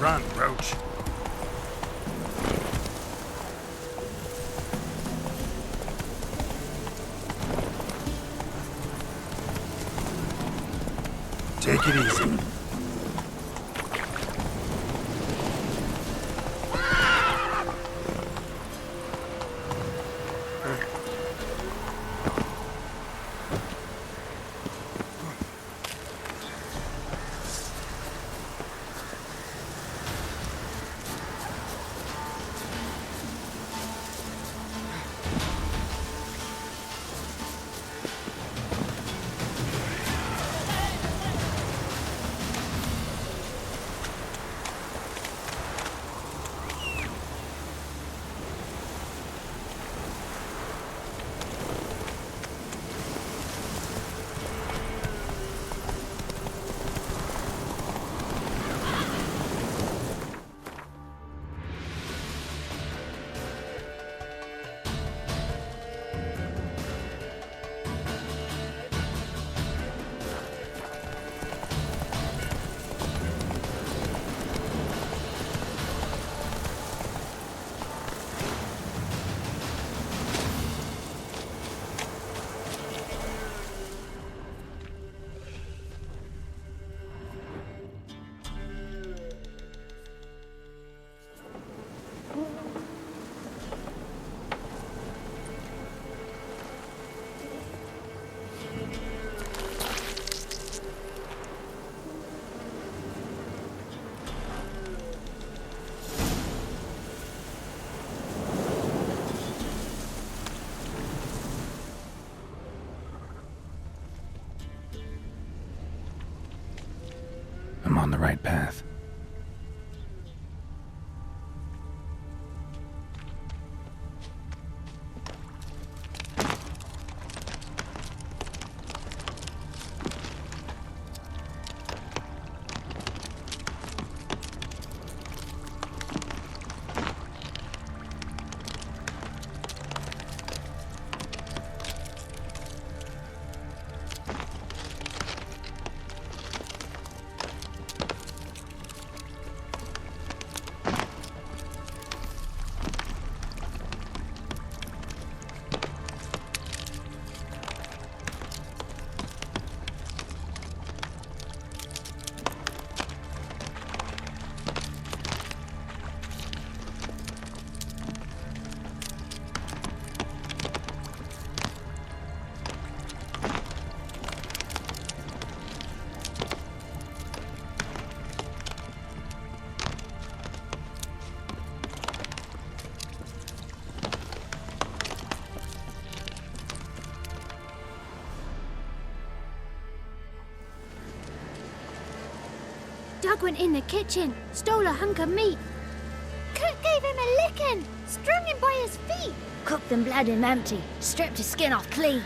Run, Roach. Take it easy. I'm on the right path. Doug went in the kitchen, stole a hunk of meat. Cook gave him a licking, strung him by his feet. Cooked and bled him empty, stripped his skin off clean.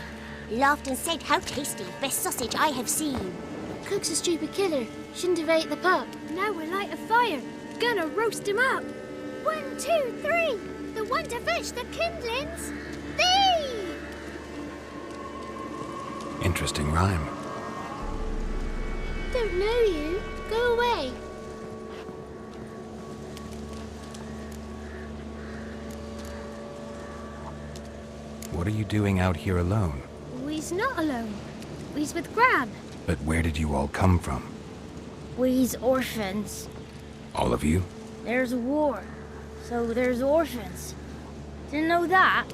Laughed and said, "How tasty, best sausage I have seen." Cook's a stupid killer, shouldn't have ate the pup. Now we'll light a fire, gonna roast him up. 1, 2, 3, the one to fetch the kindlings. Thee! Interesting rhyme. Don't know you. Go away. What are you doing out here alone? We's not alone. We's with Gran. But where did you all come from? We's orphans. All of you? There's a war, so there's orphans. Didn't know that?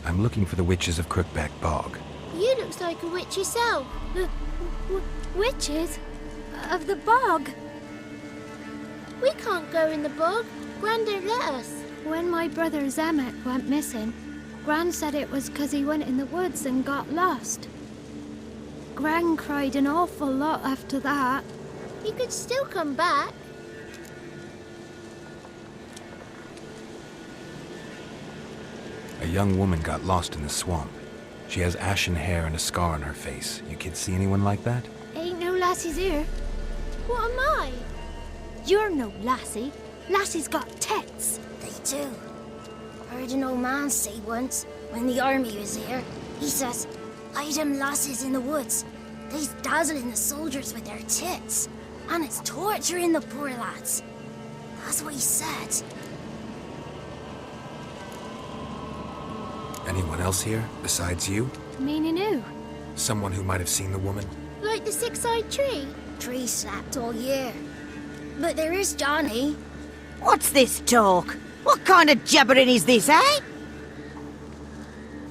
I'm looking for the witches of Crookback Bog. You looks like a witch yourself. Witches? Of the bog? We can't go in the bog. Gran don't let us. When my brother Zemek went missing, Gran said it was 'cause he went in the woods and got lost. Gran cried an awful lot after that. He could still come back. A young woman got lost in the swamp. She has ashen hair and a scar on her face. You kids see anyone like that? Ain't no lassies here. What am I? You're no lassie. Lassie's got tits. They do. Heard an old man say once, when the army was here, he says, "Hide them lasses in the woods. They's dazzling the soldiers with their tits. And it's torturing the poor lads. That's what he said. Anyone else here, besides you? Meaning who? Someone who might have seen the woman? Like the six-eyed tree? Tree slapped all year. But there is Johnny. What's this talk? What kind of jabbering is this, eh?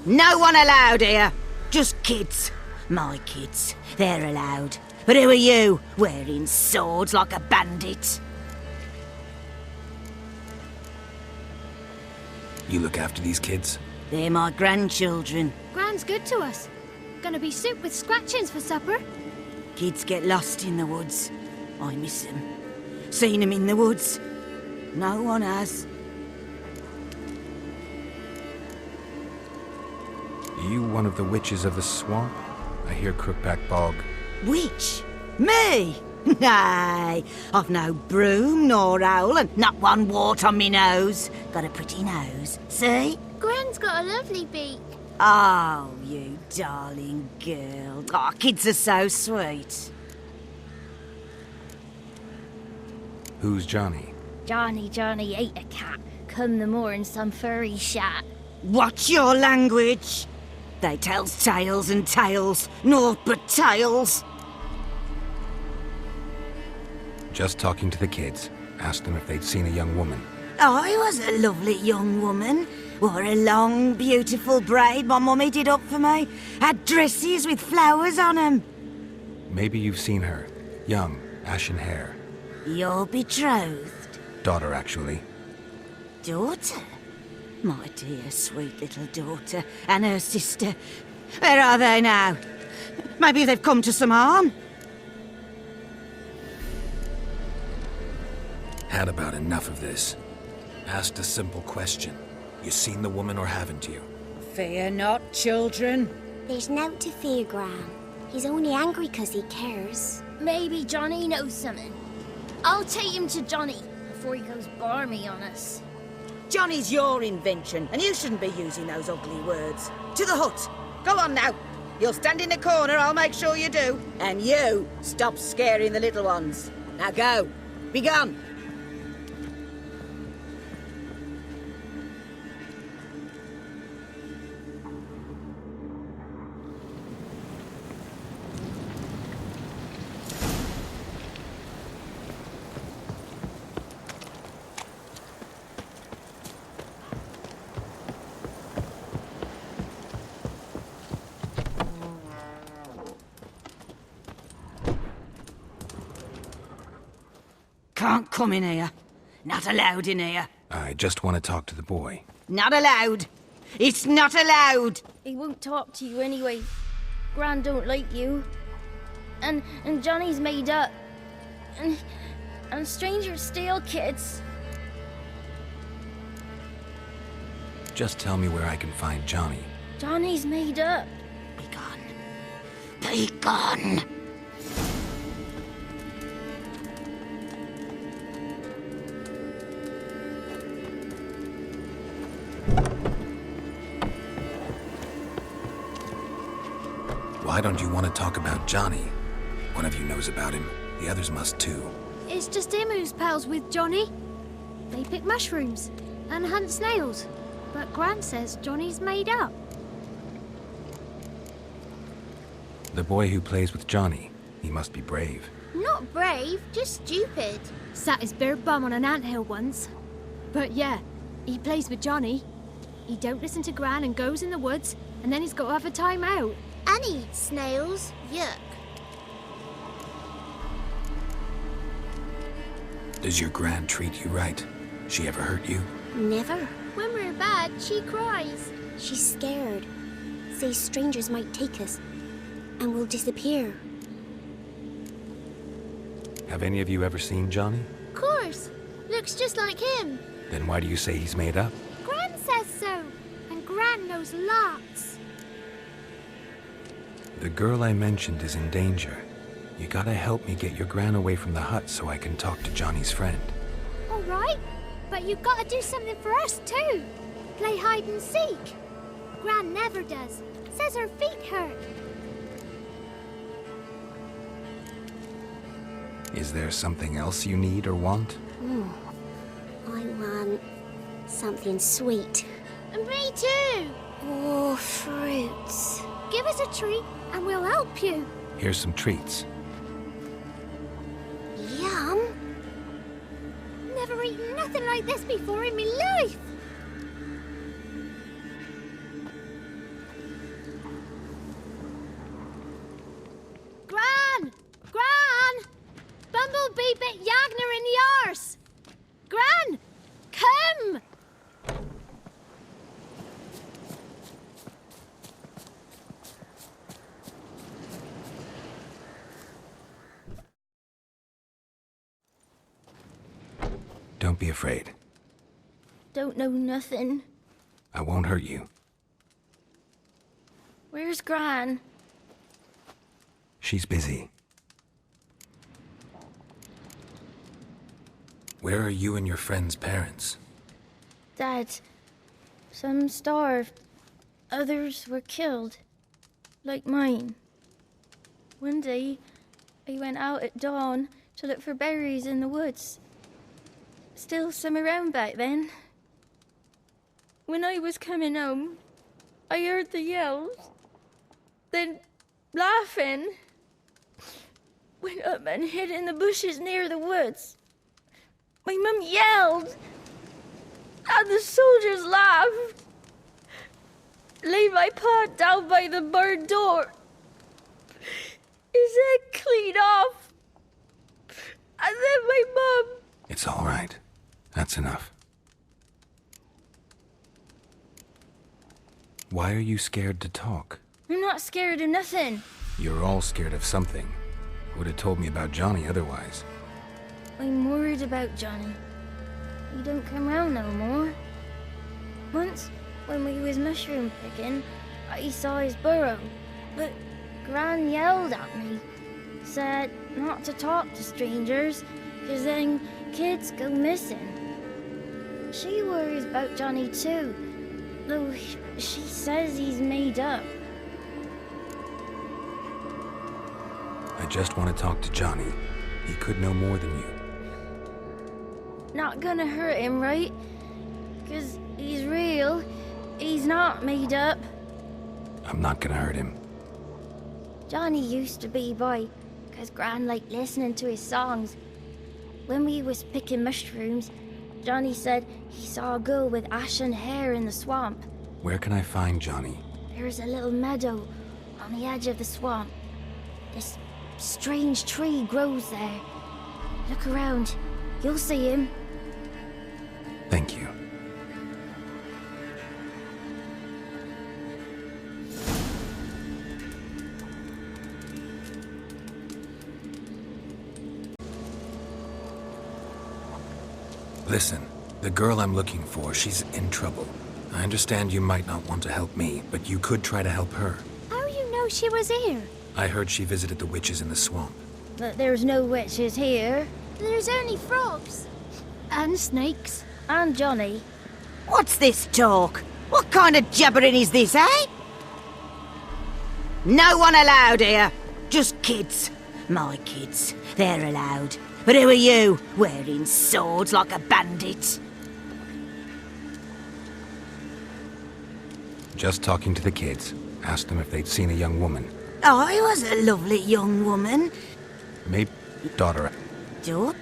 No one allowed here. Just kids. My kids. They're allowed. But who are you, wearing swords like a bandit? You look after these kids? They're my grandchildren. Gran's good to us. Gonna be soup with scratchings for supper. Kids get lost in the woods. I miss them. Seen them in the woods. No one has. Are you one of the witches of the swamp? I hear Crookback Bog. Witch? Me? Nay, I've no broom nor owl and not one wart on me nose. Got a pretty nose, see? Gran's got a lovely beak. Oh, you darling girl. Oh, kids are so sweet. Who's Johnny? Johnny ate a cat. Come the moor in some furry shat. Watch your language. They tells tales and tales, naught but tales. Just talking to the kids. Asked them if they'd seen a young woman. I was a lovely young woman. Wore a long, beautiful braid my mummy did up for me. Had dresses with flowers on 'em. Maybe you've seen her. Young, ashen hair. You're betrothed. Daughter, actually. Daughter? My dear, sweet little daughter. And her sister. Where are they now? Maybe they've come to some harm? Had about enough of this. Asked a simple question. You seen the woman or haven't you? Fear not, children. There's nought to fear, Gran. He's only angry 'cause he cares. Maybe Johnny knows something. I'll take him to Johnny before he goes barmy on us. Johnny's your invention, and you shouldn't be using those ugly words. To the hut. Go on now. You'll stand in the corner, I'll make sure you do. And you, stop scaring the little ones. Now go. Be gone. Can't come in here. Not allowed in here. I just want to talk to the boy. Not allowed. It's not allowed. He won't talk to you anyway. Gran don't like you. And Johnny's made up. And strangers steal kids. Just tell me where I can find Johnny. Johnny's made up. Be gone. Be gone. Why don't you want to talk about Johnny? One of you knows about him. The others must too. It's just him who's pals with Johnny. They pick mushrooms and hunt snails. But Gran says Johnny's made up. The boy who plays with Johnny. He must be brave. Not brave, just stupid. Sat his bare bum on an anthill once. But yeah, he plays with Johnny. He don't listen to Gran and goes in the woods, and then he's got to have a time out. And he eats snails. Yuck. Does your Gran treat you right? She ever hurt you? Never. When we're bad, she cries. She's scared. Says strangers might take us. And we'll disappear. Have any of you ever seen Johnny? Of course. Looks just like him. Then why do you say he's made up? Gran says so. And Gran knows lots. The girl I mentioned is in danger. You gotta help me get your Gran away from the hut so I can talk to Johnny's friend. All right. But you've got to do something for us too. Play hide and seek. Gran never does. Says her feet hurt. Is there something else you need or want? I want something sweet. And me too. Or fruits. Give us a treat and we'll help you. Here's some treats. Yum. Never eaten nothing like this before in my life. Gran! Gran! Bumblebee bit Yagner in the arse! Gran! Come! Don't be afraid. Don't know nothing. I won't hurt you. Where's Gran? She's busy. Where are you and your friend's parents? Dad. Some starved. Others were killed. Like mine. One day, I went out at dawn to look for berries in the woods. Still some around back then. When I was coming home, I heard the yells. Then, laughing, went up and hid in the bushes near the woods. My mum yelled, and the soldiers laughed. Laid my pa down by the barn door. His head clean off. And then my mum... It's all right. That's enough. Why are you scared to talk? I'm not scared of nothing. You're all scared of something. Would have told me about Johnny otherwise. I'm worried about Johnny. He don't come round no more. Once, when we was mushroom picking, I saw his burrow. But Gran yelled at me. Said not to talk to strangers, 'cause then kids go missing. She worries about Johnny too, though she says he's made up. I just want to talk to Johnny. He could know more than you. Not gonna hurt him, right? 'Cause he's real. He's not made up. I'm not gonna hurt him. Johnny used to be by, 'cause Gran liked listening to his songs. When we was picking mushrooms, Johnny said he saw a girl with ashen hair in the swamp. Where can I find Johnny? There's a little meadow on the edge of the swamp. This strange tree grows there. Look around. You'll see him. Thank you. Listen, the girl I'm looking for, she's in trouble. I understand you might not want to help me, but you could try to help her. How you know she was here? I heard she visited the witches in the swamp. But there's no witches here. There's only frogs. And snakes. And Johnny. What's this talk? What kind of jabbering is this, eh? No one allowed here. Just kids. My kids. They're allowed. But who are you, wearing swords like a bandit? Just talking to the kids. Asked them if they'd seen a young woman. I was a lovely young woman. Maybe daughter. Daughter?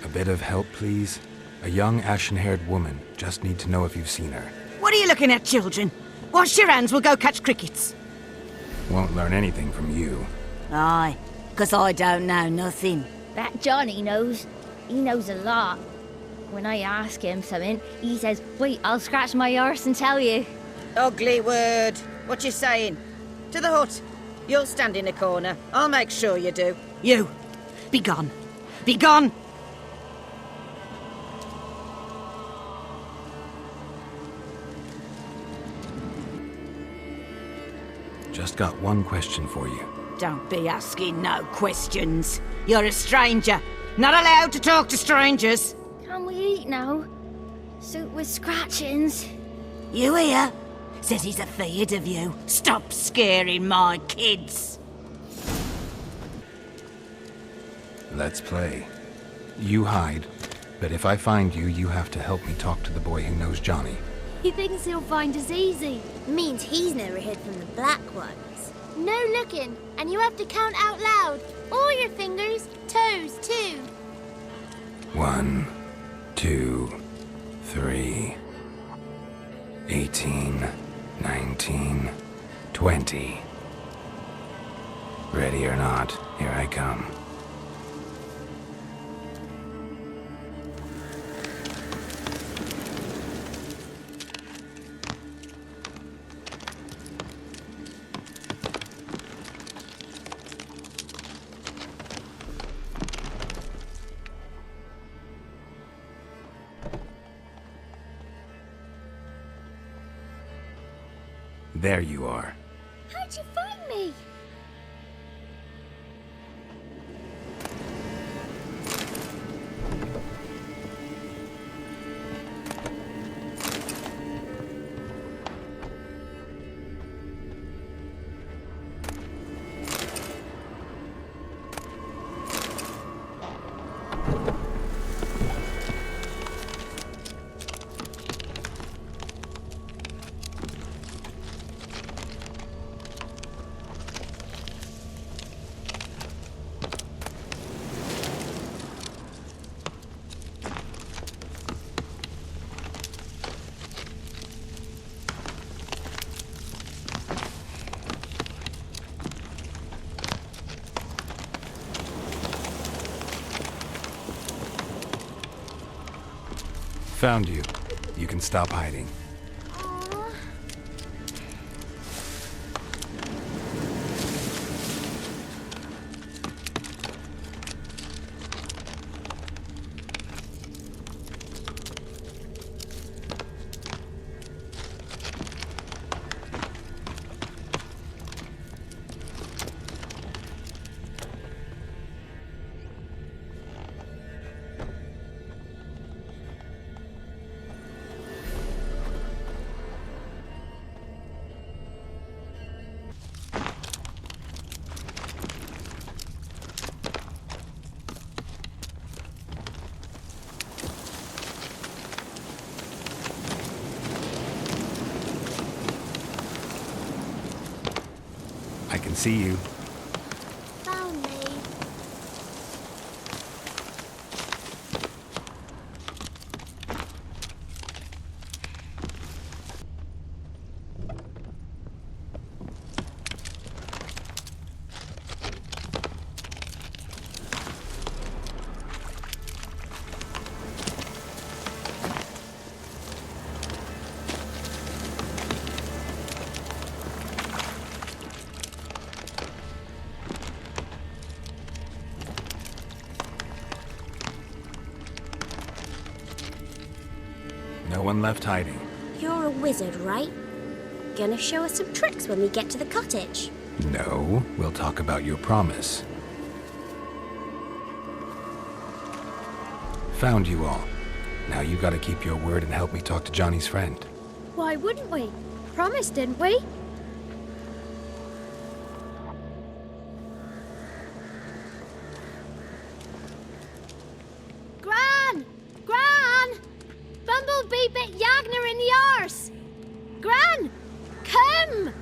A bit of help, please? A young ashen-haired woman. Just need to know if you've seen her. What are you looking at, children? Wash your hands, we'll go catch crickets. Won't learn anything from you. Aye, 'cause I don't know nothing. That Johnny knows. He knows a lot. When I ask him something, he says, wait, I'll scratch my arse and tell you. Ugly word. What you saying? To the hut. You'll stand in a corner. I'll make sure you do. You, be gone. Be gone! Just got one question for you. Don't be asking no questions. You're a stranger. Not allowed to talk to strangers. Can we eat now? Soup with scratchings. You hear? Says he's afeard of you. Stop scaring my kids. Let's play. You hide, but if I find you, you have to help me talk to the boy who knows Johnny. He thinks he'll find us easy. Means he's never hid from the black ones. No looking, and you have to count out loud. All your fingers, toes too. 1, 2, 3, 18, 19, 20. Ready or not, here I come. There you are. How'd you find me? Found you. You can stop hiding. I can see you. Found me. No one left hiding. You're a wizard, right? Gonna show us some tricks when we get to the cottage. No, we'll talk about your promise. Found you all. Now you gotta keep your word and help me talk to Johnny's friend. Why wouldn't we? Promised, didn't we? Gran! Gran! Bumblebee bit Yagner in the arse! Gran! Come!